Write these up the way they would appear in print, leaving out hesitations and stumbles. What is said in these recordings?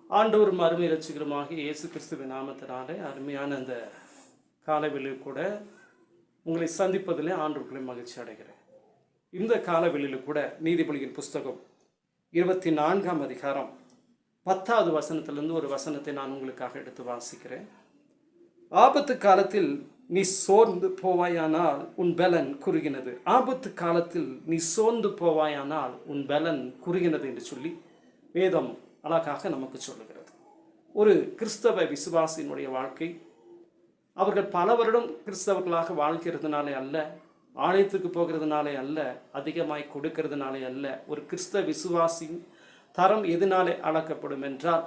ஆண்டவரும் அருமை இரட்சகருமாக இயேசு கிறிஸ்துவின் நாமத்தினாலே அருமையான அந்த காலவெளியில் கூட உங்களை சந்திப்பதிலே ஆண்டவர்களை மகிழ்ச்சி அடைகிறேன். இந்த காலவெளியில் கூட நீதிமொழியின் புஸ்தகம் 24ஆம் அதிகாரம் 10வது வசனத்திலிருந்து ஒரு வசனத்தை நான் உங்களுக்காக எடுத்து வாசிக்கிறேன். ஆபத்து காலத்தில் நீ சோர்ந்து போவாயானால் உன் பலன் குறுகினது. ஆபத்து காலத்தில் நீ சோர்ந்து போவாயானால் உன் பலன் குறுகினது என்று சொல்லி வேதம் அழகாக நமக்கு சொல்லுகிறது. ஒரு கிறிஸ்தவ விசுவாசியினுடைய வாழ்க்கை அவர்கள் பல வருடம் கிறிஸ்தவர்களாக வாழ்கிறதுனாலே அல்ல, ஆலயத்துக்கு போகிறதுனாலே அல்ல, அதிகமாய் கொடுக்கிறதுனாலே அல்ல. ஒரு கிறிஸ்தவ விசுவாசியின் தரம் எதனாலே அளக்கப்படும் என்றால்,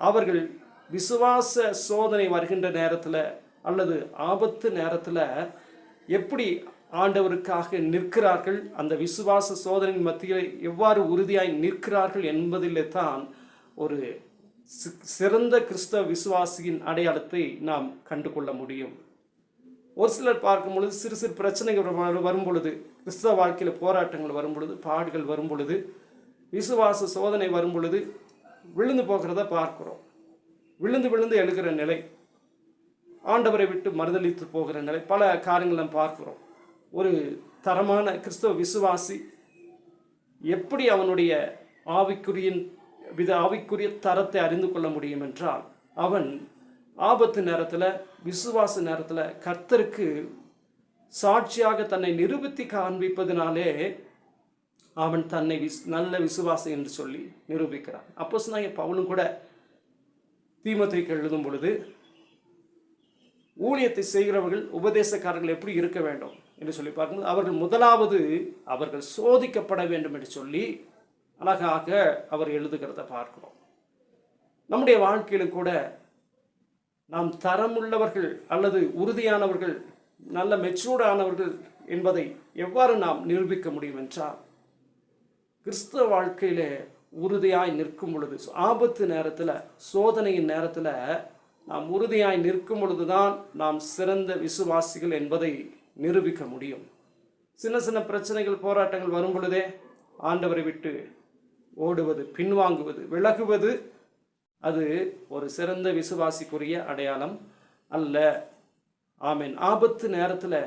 அவர்கள் விசுவாச சோதனை வருகின்ற நேரத்தில் அல்லது ஆபத்து நேரத்தில் எப்படி ஆண்டவருக்காக நிற்கிறார்கள், அந்த விசுவாச சோதனையின் மத்தியில் எவ்வாறு உறுதியாய் நிற்கிறார்கள் என்பதிலே தான் ஒரு சிறந்த கிறிஸ்தவ விசுவாசியின் அடையாளத்தை நாம் கண்டுகொள்ள முடியும். ஒரு சிலர் பார்க்கும் பொழுது சிறு சிறு பிரச்சனைகள் வரும் பொழுது, கிறிஸ்தவ வாழ்க்கையில் போராட்டங்கள் வரும் பொழுது, பாடுகள் வரும் பொழுது, விசுவாச சோதனை வரும் பொழுது விழுந்து போகிறத பார்க்கிறோம். விழுந்து விழுந்து எழுகிற நிலை, ஆண்டவரை விட்டு மறுதளித்து போகிற நிலை, பல காரியங்கள் நாம் பார்க்கிறோம். ஒரு தரமான கிறிஸ்தவ விசுவாசி எப்படி அவனுடைய ஆவிக்குரிய தரத்தை அறிந்து கொள்ள முடியும் என்றால், அவன் ஆபத்து நேரத்தில், விசுவாச நேரத்தில் கர்த்தருக்கு சாட்சியாக தன்னை நிரூபித்து காண்பிப்பதனாலே அவன் தன்னை நல்ல விசுவாசி என்று சொல்லி நிரூபிக்கிறான். அப்போஸ்தலனாகிய பவுலும் கூட தீமோத்தேயுக்கு எழுதும் பொழுது, ஊழியத்தை செய்கிறவர்கள் உபதேசக்காரர்கள் எப்படி இருக்க வேண்டும் என்று சொல்லி பார்க்கும்போது, அவர்கள் முதலாவது அவர்கள் சோதிக்கப்பட வேண்டும் என்று சொல்லி அழகாக அவர் எழுதுகிறத பார்க்கிறோம். நம்முடைய வாழ்க்கையிலும் கூட நாம் தரமுள்ளவர்கள் அல்லது உறுதியானவர்கள், நல்ல மெச்சூர்டானவர்கள் என்பதை எவ்வாறு நாம் நிரூபிக்க முடியும் என்றால், கிறிஸ்தவ வாழ்க்கையிலே உறுதியாய் நிற்கும் பொழுது, ஆபத்து நேரத்தில், சோதனையின் நேரத்தில் நாம் உறுதியாய் நிற்கும் பொழுதுதான் நாம் சிறந்த விசுவாசிகள் என்பதை நிரூபிக்க முடியும். சின்ன சின்ன பிரச்சனைகள், போராட்டங்கள் வரும் பொழுதே ஆண்டவரை விட்டு ஓடுவது, பின்வாங்குவது, விலகுவது, அது ஒரு சிறந்த விசுவாசிக்குரிய அடையாளம் அல்ல. ஆமென். ஆபத்து நேரத்தில்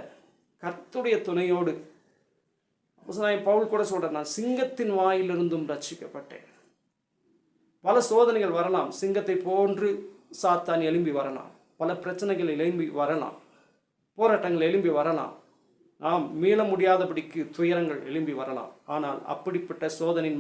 கர்த்தருடைய துணையோடு, பவுல் கூட சொல்கிறேன், நான் சிங்கத்தின் வாயிலிருந்தும் ரட்சிக்கப்பட்டேன். பல சோதனைகள் வரலாம், சிங்கத்தை போன்று சாத்தான் எழும்பி வரலாம், பல பிரச்சனைகள் எழும்பி வரலாம், போராட்டங்கள் எழும்பி வரலாம், நாம் மீள முடியாதபடிக்கு துயரங்கள் எழும்பி வரலாம். ஆனால் அப்படிப்பட்ட சோதனையின்